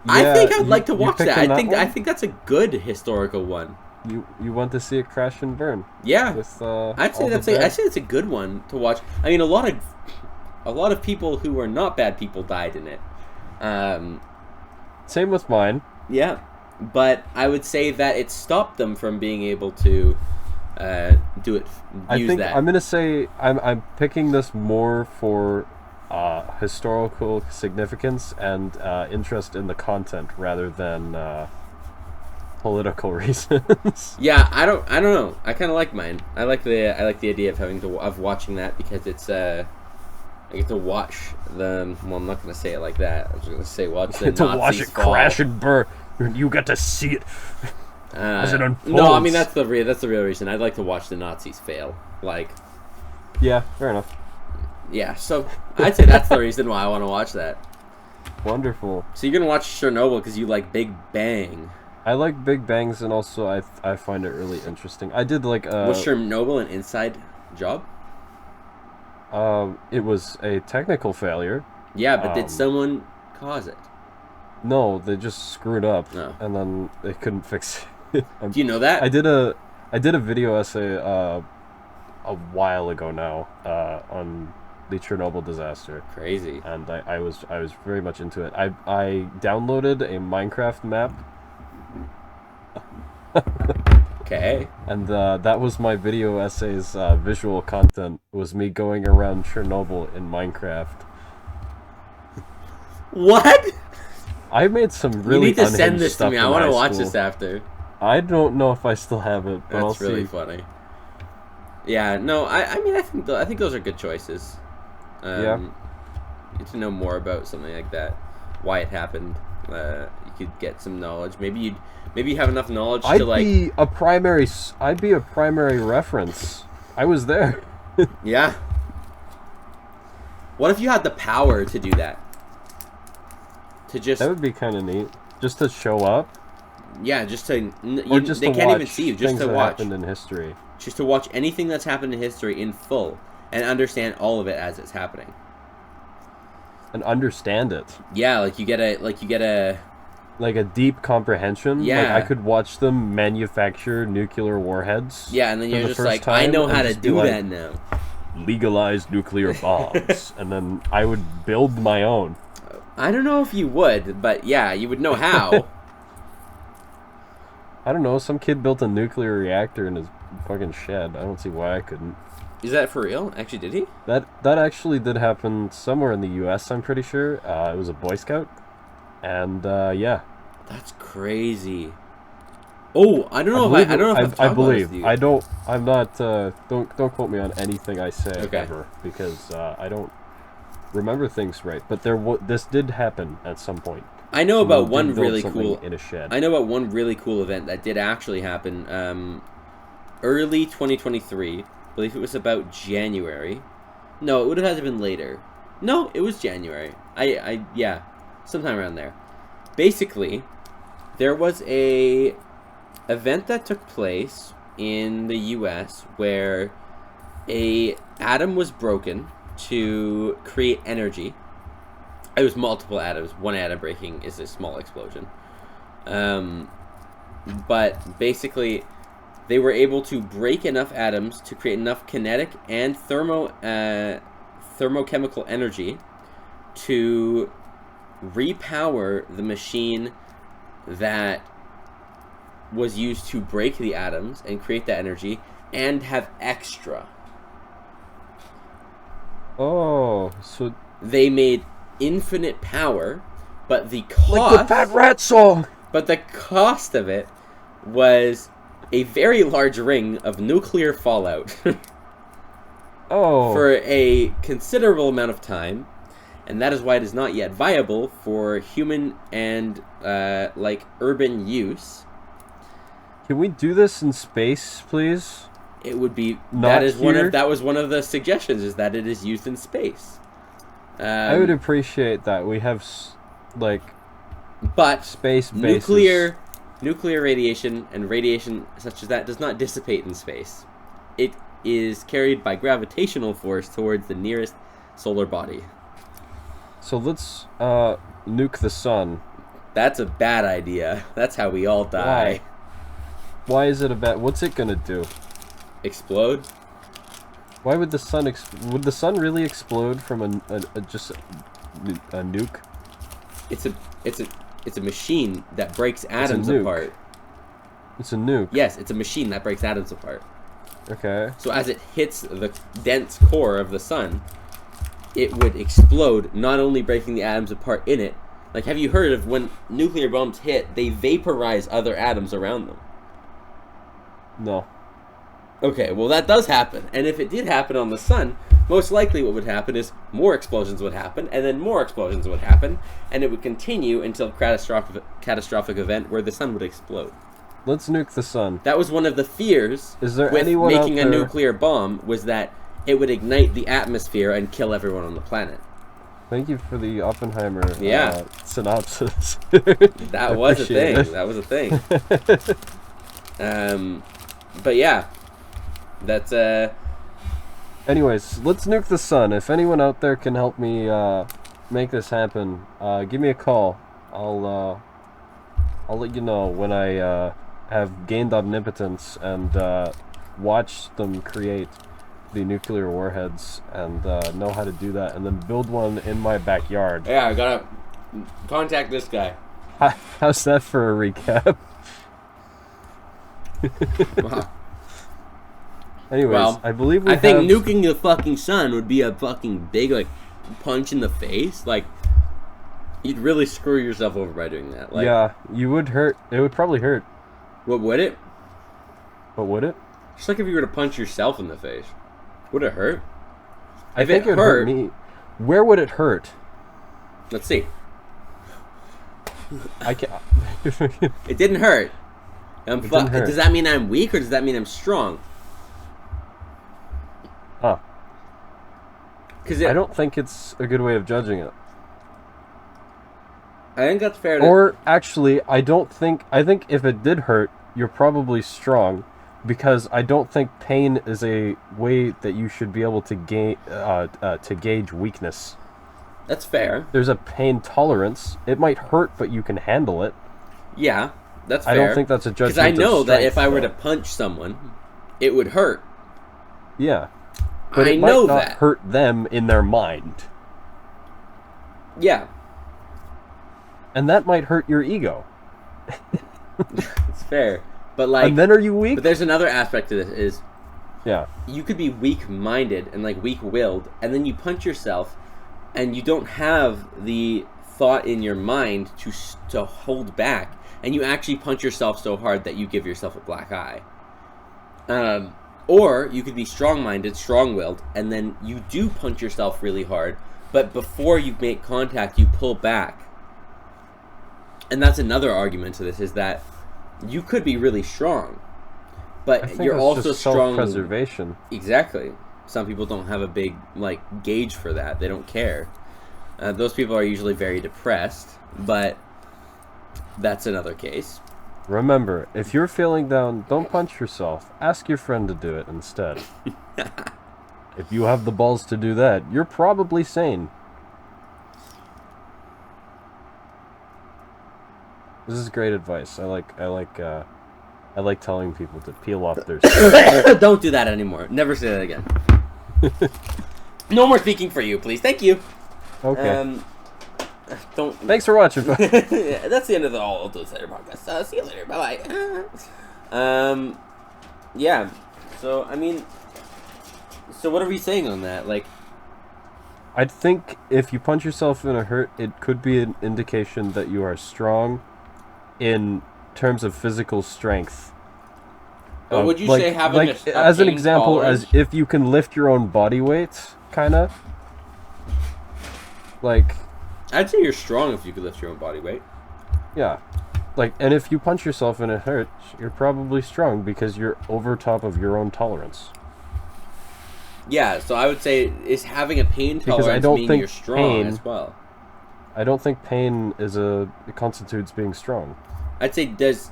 yeah, I think I'd like to watch that. I think that's a good historical one. You want to see it crash and burn? Yeah, with, I'd say that's a good one to watch. I mean, a lot of people who were not bad people died in it. Same with mine. Yeah, but I would say that it stopped them from being able to do it. I'm gonna say I'm picking this more for historical significance and interest in the content rather than political reasons. Yeah, I don't know. I kind of like mine. I like the idea of watching that because it's I get to watch them. Well, I'm not gonna say it like that. I was gonna say watch the Nazis watch it fall. crash and burn. You got to see it as it unfolds. No, I mean that's the real reason. I'd like to watch the Nazis fail. Like, yeah, fair enough. Yeah, so I'd say that's the reason why I want to watch that. Wonderful. So you're gonna watch Chernobyl because you like Big Bang. I like Big Bangs, and also I find it really interesting. I did like was Chernobyl an inside job? It was a technical failure. Yeah, but did someone cause it? No, they just screwed up, and then they couldn't fix it. Do you know that? I did a video essay a while ago now on the Chernobyl disaster. Crazy. And I was very much into it. I downloaded a Minecraft map. Okay. And that was my video essay's visual content, was me going around Chernobyl in Minecraft. What? I made some really You need to send this to me. I want to watch this after. I don't know if I still have it, but That's really funny. Yeah, no, I mean, I think those are good choices. Yeah. You need to know more about something like that, why it happened. You could get some knowledge. Maybe you have enough knowledge to like. I'd be a primary reference. I was there. Yeah. What if you had the power to do that? to just That would be kind of neat. Just to show up, yeah, just to or just they to can't watch even see you, just things to that watch, happened in history. just to watch anything that's happened in history in full and understand all of it as it's happening. And understand it. Yeah, like you get a Like a deep comprehension. Yeah. Like I could watch them manufacture nuclear warheads. yeah, and then for you're the just first like, I time know and how to just be do like, that now. legalize nuclear bombs. And then I would build my own. I don't know if you would, but yeah, you would know how. I don't know, some kid built a nuclear reactor in his fucking shed. I don't see why I couldn't. Is that for real? Actually, did he? That actually did happen somewhere in the US, I'm pretty sure. It was a Boy Scout. And yeah. That's crazy. Oh, I don't know if I don't know if I've talked I about believe. this with you. I don't. I'm not. Don't quote me on anything I say Okay. ever, because I don't remember things right. But this did happen at some point. I know Someone about one did build really something cool. in a shed. I know about one really cool event that did actually happen. Early 2023. I believe it was about January. No, it would have had to have been later. No, it was January. Yeah, sometime around there. Basically, there was a event that took place in the U.S. where a atom was broken to create energy. It was multiple atoms. One atom breaking is a small explosion. But basically, they were able to break enough atoms to create enough kinetic and thermochemical energy to repower the machine that was used to break the atoms and create that energy and have extra. Oh, so They made infinite power, but the cost, like the Fat Rat song. but the cost of it was a very large ring of nuclear fallout Oh, for a considerable amount of time, and that is why it is not yet viable for human and like urban use. can we do this in space, please? It would be Not here? that was one of the suggestions, is that it is used in space. I would appreciate that. We have like but space bases. nuclear radiation and radiation such as that does not dissipate in space. It is carried by gravitational force towards the nearest solar body. So let's nuke the sun. That's a bad idea. That's how we all die. Why is it a bad? What's it gonna do? Explode? Why would the sun would the sun really explode from a nuke? It's a machine that breaks atoms nuke. apart. It's a nuke. Yes, it's a machine that breaks atoms apart. Okay. So as it hits the dense core of the sun, it would explode, not only breaking the atoms apart in it. Like, have you heard of when nuclear bombs hit, they vaporize other atoms around them? No. Okay, well that does happen. And if it did happen on the sun, most likely what would happen is more explosions would happen, and then more explosions would happen, and it would continue until a catastrophic event where the sun would explode. Let's nuke the sun. That was one of the fears Is there with anyone making out a there? nuclear bomb, was that it would ignite the atmosphere and kill everyone on the planet. Thank you for the Oppenheimer synopsis. That was a Appreciate thing. it. That was a thing. But yeah, that's Anyways, let's nuke the sun. If anyone out there can help me make this happen, give me a call. I'll let you know when I have gained omnipotence and watch them create the nuclear warheads and know how to do that, and then build one in my backyard. yeah. I gotta contact this guy. How's that for a recap? Wow. Anyways, Well, I believe we I think have... nuking the fucking sun would be a fucking big like punch in the face. Like, you'd really screw yourself over by doing that. Like, yeah, you would hurt. It would probably hurt. what would it? But would it? Just like if you were to punch yourself in the face. Would it hurt? I If think it it would hurt hurt- me. Where would it hurt? Let's see. I can't... It didn't hurt. didn't hurt. Does that mean I'm weak or does that mean I'm strong? Huh. Because I don't think it's a good way of judging it. I think that's fair. Or actually, I think if it did hurt, you're probably strong, because I don't think pain is a way that you should be able to gauge weakness. That's fair. There's a pain tolerance. It might hurt, but you can handle it. Yeah, that's fair. I don't think that's a judgment. Because I know of that strength, if I were though. to punch someone, it would hurt. Yeah. But I it might know not that. hurt them in their mind. Yeah. And that might hurt your ego. It's fair. But like, And then are you weak? but there's another aspect to this is Yeah. you could be weak-minded and like weak-willed, and then you punch yourself, and you don't have the thought in your mind to hold back, and you actually punch yourself so hard that you give yourself a black eye. Or you could be strong-minded, strong-willed, and then you do punch yourself really hard, but before you make contact, you pull back. And that's another argument to this, is that you could be really strong, I but think you're it's also just strong. self-preservation. Exactly. Some people don't have a big like gauge for that. They don't care. Those people are usually very depressed, but that's another case. Remember, if you're feeling down, don't punch yourself. Ask your friend to do it instead. If you have the balls to do that, you're probably sane. This is great advice. I like telling people to peel off their skin. Don't do that anymore. Never say that again. No more speaking for you, please. Thank you. Okay. Don't. Thanks for watching. Yeah, that's the end of the All Those Later podcast. See you later. Bye bye. Yeah. So I mean, so what are we saying on that? Like, I think if you punch yourself in a hurt, it could be an indication that you are strong in terms of physical strength. but would you say having a as an pain example, tolerance- as if you can lift your own body weight, kind of? Like, I'd say you're strong if you could lift your own body weight. yeah. Like, and if you punch yourself and it hurts, you're probably strong because you're over top of your own tolerance. Yeah, so I would say is having a pain Because I tolerance don't mean think you're strong pain- as well. I don't think pain it constitutes being strong. I'd say does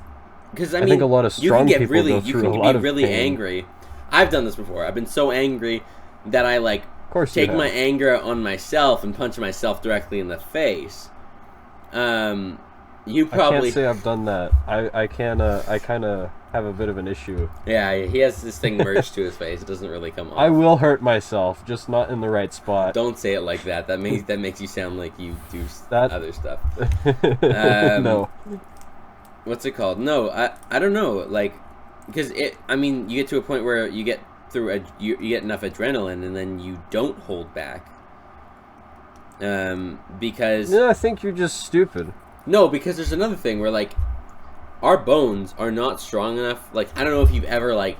because I I mean think a lot of strong you can get people really go you through can a be lot of really pain. angry. I've done this before. I've been so angry that I like Of course you take have. my anger on myself and punch myself directly in the face. You I probably can't say I've done that. I kind of have a bit of an issue. yeah. He has this thing merged to his face. It doesn't really come off. I will hurt myself, just not in the right spot. Don't say it like that. That makes you sound like you do That- other stuff. No. What's it called? No, I don't know. Like, because I mean, you get to a point where you get through you get enough adrenaline, and then you don't hold back. Because Yeah, I think you're just stupid. no, because there's another thing where like our bones are not strong enough. Like, I don't know if you've ever like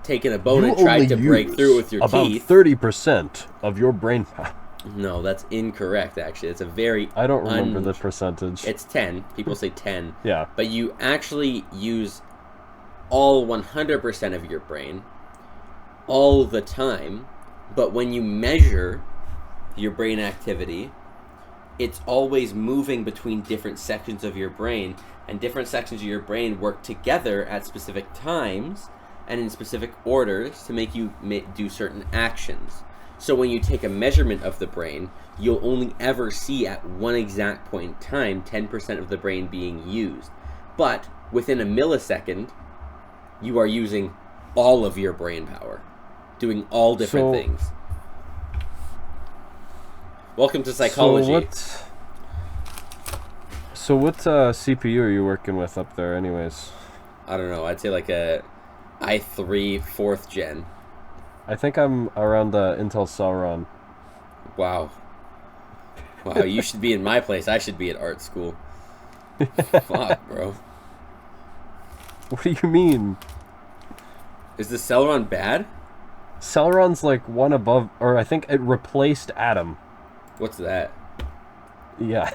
taken a bone and tried to break through with your about teeth. 30% of your brain power. No, that's incorrect. Actually, it's a very I don't remember the percentage. It's 10. People say 10. Yeah. But you actually use all 100% of your brain all the time. But when you measure your brain activity, it's always moving between different sections of your brain, and different sections of your brain work together at specific times and in specific orders to make you do certain actions. So when you take a measurement of the brain, you'll only ever see at one exact point in time 10% of the brain being used. But within a millisecond, you are using all of your brain power, doing all different things. Welcome to psychology. So what CPU are you working with up there anyways? I don't know. I'd say like a i3 4th gen. I think I'm around the Intel Celeron. Wow. Wow, you should be in my place. I should be at art school. Fuck, bro. What do you mean? Is the Celeron bad? Celeron's like one above, or I think it replaced Atom. What's that? Yeah.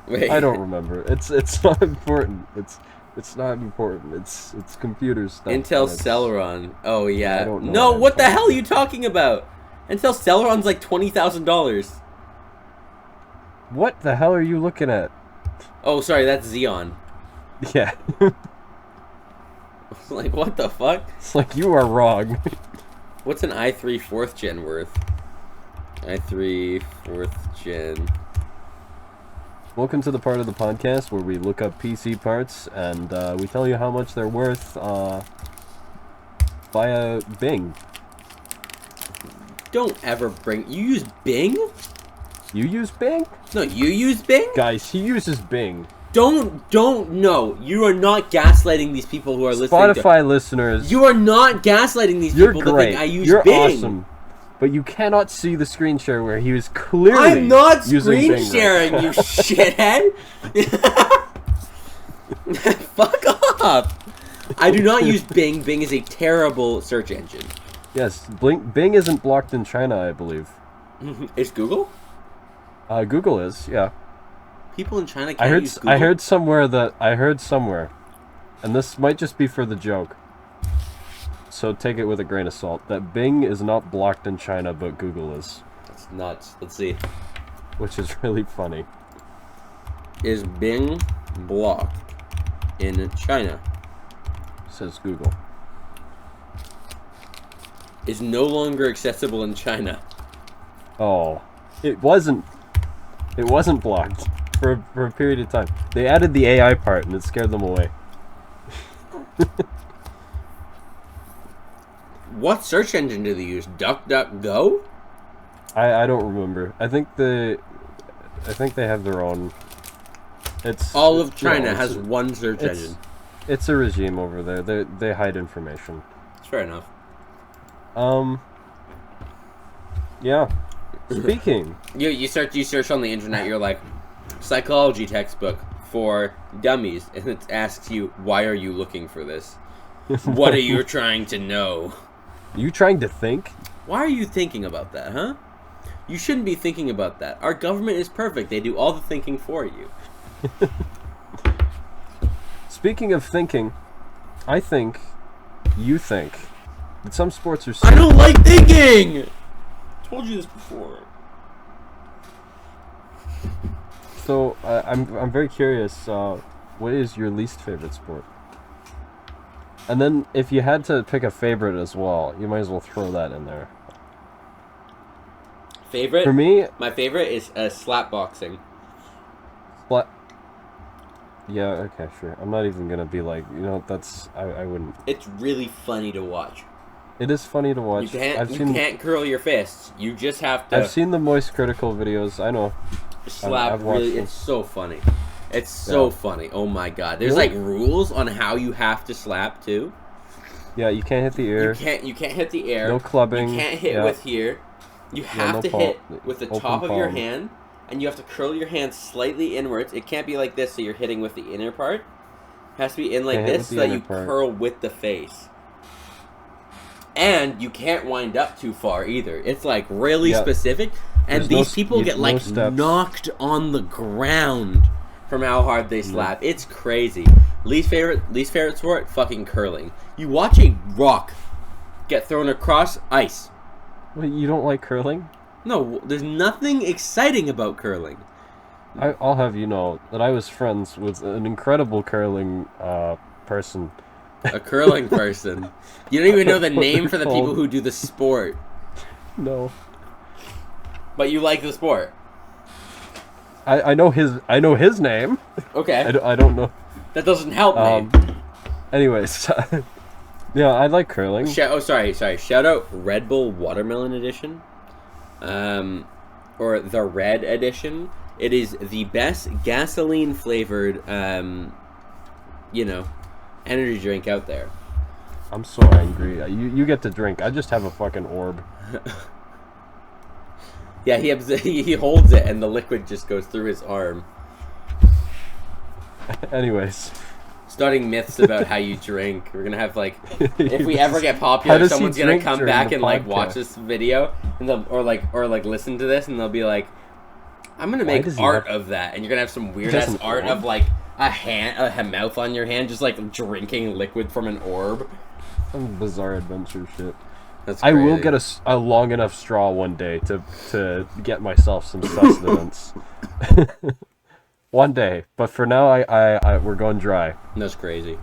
Wait. I don't remember. It's not important. It's not important. It's computer stuff. Intel and it's- Celeron. Oh yeah. I don't know No, what what I'm the hell are talking you talking about? Intel Celeron's like $20,000. What the hell are you looking at? Oh, sorry, that's Xeon. Yeah. Like, what the fuck? It's like you are wrong. What's an i3 4th gen worth? i3 4th gen. Welcome to the part of the podcast where we look up PC parts and we tell you how much they're worth via Bing. Don't ever bring... You use Bing? You use Bing? No, you use Bing? Guys, he uses Bing. No. You are not gaslighting these people who are listening Spotify listeners. You are not gaslighting these You're people great. that think I use You're Bing. awesome. But you cannot see the screen share where he was clearly I'm not using screen Bing sharing, you shithead. Fuck off. I do not use Bing. Bing is a terrible search engine. Yes, Bing isn't blocked in China, I believe. Is Google? Google is, yeah. People in China can't use Google? I heard somewhere, and this might just be for the joke, so take it with a grain of salt, that Bing is not blocked in China, but Google is. That's nuts. Let's see. Which is really funny. Is Bing blocked in China? Says Google. Is no longer accessible in China. Oh, it wasn't blocked for a period of time. They added the AI part and it scared them away. What search engine do they use? DuckDuckGo? I don't remember. I think they have their own. It's all of China no, has one search engine. It's a regime over there. They hide information. That's fair enough. Yeah. Speaking. You search on the internet. You're like, psychology textbook for dummies, and it asks you, why are you looking for this? What are you trying to know? Are you trying to think? Why are you thinking about that, huh? You shouldn't be thinking about that. Our government is perfect. They do all the thinking for you. Speaking of thinking, I think you think that some sports are. I don't like thinking. I told you this before. So I'm very curious. What is your least favorite sport? And then if you had to pick a favorite as well, you might as well throw that in there. Favorite? For me, my favorite is slap boxing. Yeah, okay, sure. I'm not even gonna be like, that's I wouldn't. It's really funny to watch. It is funny to watch. You can't curl your fists. You just have to. I've seen the Moist Critical videos. I know. Slap really. It's so funny. It's so funny. Oh my god. There's like rules on how you have to slap too. Yeah, you can't hit the air. You can't hit the air. No clubbing. You can't hit with here. You have to hit with the top of your palm. hand, and you have to curl your hand slightly inwards. It can't be like this, so you're hitting with the inner part. It has to be in like this, so that you curl with the face. And you can't wind up too far either. It's like really specific, and these people get like knocked on the ground from how hard they slap. It's crazy. Least favorite sport? Fucking curling. You watch a rock get thrown across ice. Wait, you don't like curling? No, there's nothing exciting about curling. I'll have you know that I was friends with an incredible curling person. A curling person? You don't even know the name for the people who do the sport. No. But you like the sport? I know his name. Okay. I don't know. That doesn't help me. Anyways, yeah, I like curling. Sorry. Shout out Red Bull Watermelon Edition, or the Red Edition. It is the best gasoline flavored, energy drink out there. I'm so angry. You get to drink. I just have a fucking orb. Yeah, he holds it and the liquid just goes through his arm. Anyways. Starting myths about how you drink. We're gonna have like, if we ever get popular, someone's gonna come back and like watch this video and or listen to this and they'll be like, I'm gonna make art of that, and you're gonna have some weird ass art of like a mouth on your hand, just like drinking liquid from an orb. Some bizarre adventure shit. That's crazy. I will get a long enough straw one day to get myself some sustenance. One day, but for now, we're going dry. That's crazy.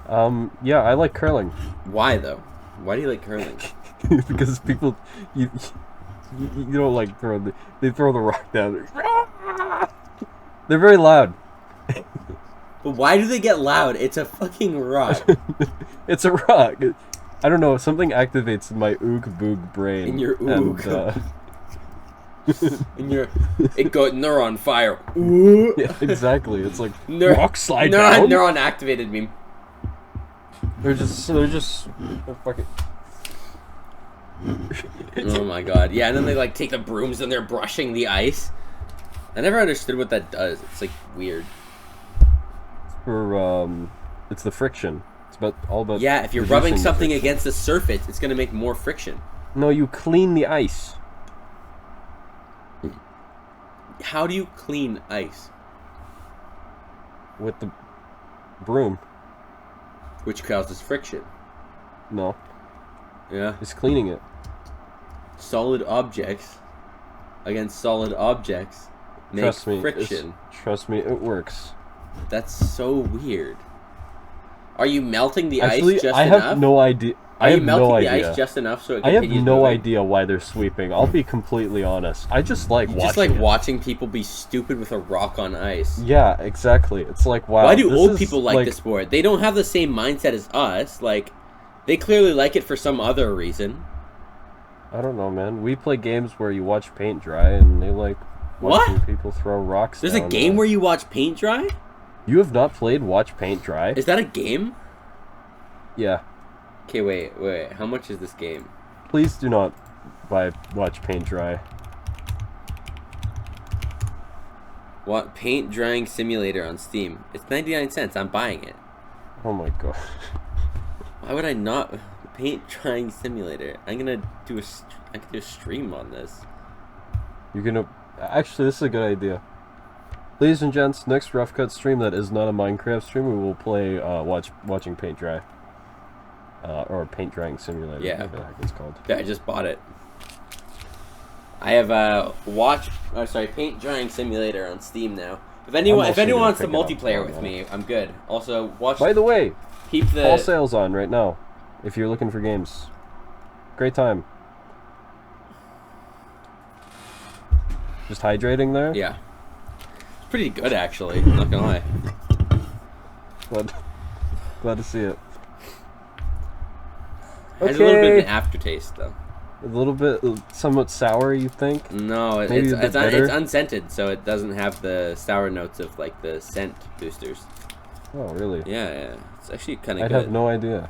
Yeah, I like curling. Why though? Why do you like curling? Because people, you don't like they throw the rock down. They're very loud. But why do they get loud? It's a fucking rock. It's a rock. I don't know. Something activates my oog boog brain. In your oog. And they're on fire. Ooh. Yeah, exactly. It's like rock slide down. Neuron activated me. They're fucking. Oh my god. Yeah, and then they like take the brooms and they're brushing the ice. I never understood what that does. It's like weird. It's the friction. It's all about. Yeah, if you're rubbing something against the surface, it's gonna make more friction. No, you clean the ice. How do you clean ice? With the broom. Which causes friction. No. Yeah. It's cleaning it. Solid objects against solid objects make friction. Trust me, it works. That's so weird. Are you melting the Actually, ice just I enough? have no idea. Are you melting the ice just enough so it I have continues no moving? idea why they're sweeping. I'll be completely honest. I just like watching. Just like watching people be stupid with a rock on ice. Yeah, exactly. It's like, wow. Why do old people like the sport? They don't have the same mindset as us. Like, they clearly like it for some other reason. I don't know, man. We play games where you watch paint dry, and they like watching people throw rocks. There's a game where you watch paint dry? You have not played Watch Paint Dry? Is that a game? Yeah. Okay, wait. How much is this game? Please do not watch Paint Dry. What? Paint drying simulator on Steam. It's 99 cents. I'm buying it. Oh my god. Why would I not? Paint drying simulator. I can do a stream on this. You're gonna... Actually, this is a good idea. Ladies and gents, next Roughcut stream that is not a Minecraft stream, we will play watching paint dry. Or paint drying simulator. Yeah. Whatever the heck it's called. Yeah, I just bought it. I have paint drying simulator on Steam now. If anyone wants to multiplayer with me, I'm good. Also, watch. By the way, keep the all sales on right now. If you're looking for games, great time. Just hydrating there. Yeah. Pretty good, actually. I'm not gonna lie. Glad to see it. Okay. Has a little bit of an aftertaste, though. A little bit, somewhat sour, you think? No, it's unscented, so it doesn't have the sour notes of like the scent boosters. Oh, really? Yeah. It's actually kind of good. I have no idea.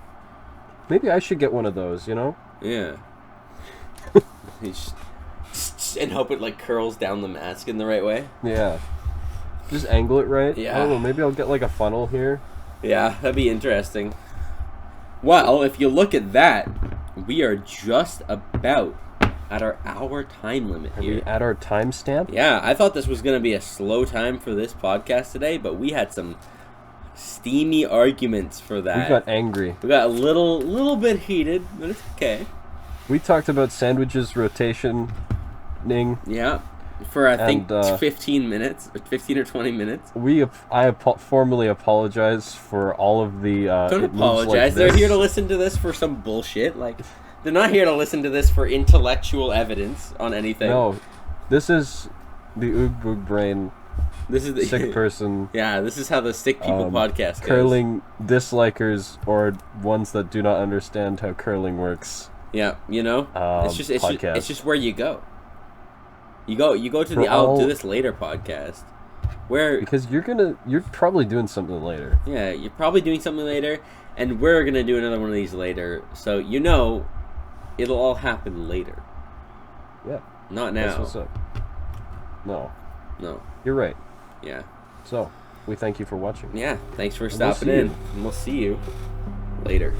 Maybe I should get one of those. You know? Yeah. And hope it like curls down the mask in the right way. Yeah. Just angle it right. Yeah. I don't know. Maybe I'll get like a funnel here. Yeah, that'd be interesting. Well, if you look at that, we are just about at our hour time limit here. Are we at our timestamp? Yeah, I thought this was going to be a slow time for this podcast today, but we had some steamy arguments for that. We got angry. We got a little bit heated, but it's okay. We talked about sandwiches rotationing. Yeah. For I think 15 minutes, or 15 or 20 minutes. I formally apologize for all of the. Don't apologize. They're here to listen to this for some bullshit. Like, they're not here to listen to this for intellectual evidence on anything. No, this is the Oog Boog Brain. This is the sick person. Yeah, this is how the sick people podcast goes. Curling dislikers or ones that do not understand how curling works. Yeah, you know, it's just where you go. You go to the I'll do this later podcast, where because you're probably doing something later. Yeah, you're probably doing something later, and we're gonna do another one of these later. So you know, it'll all happen later. Yeah. Not now. That's what's up. No. You're right. Yeah. So we thank you for watching. Yeah. Thanks for stopping in. And we'll see you later.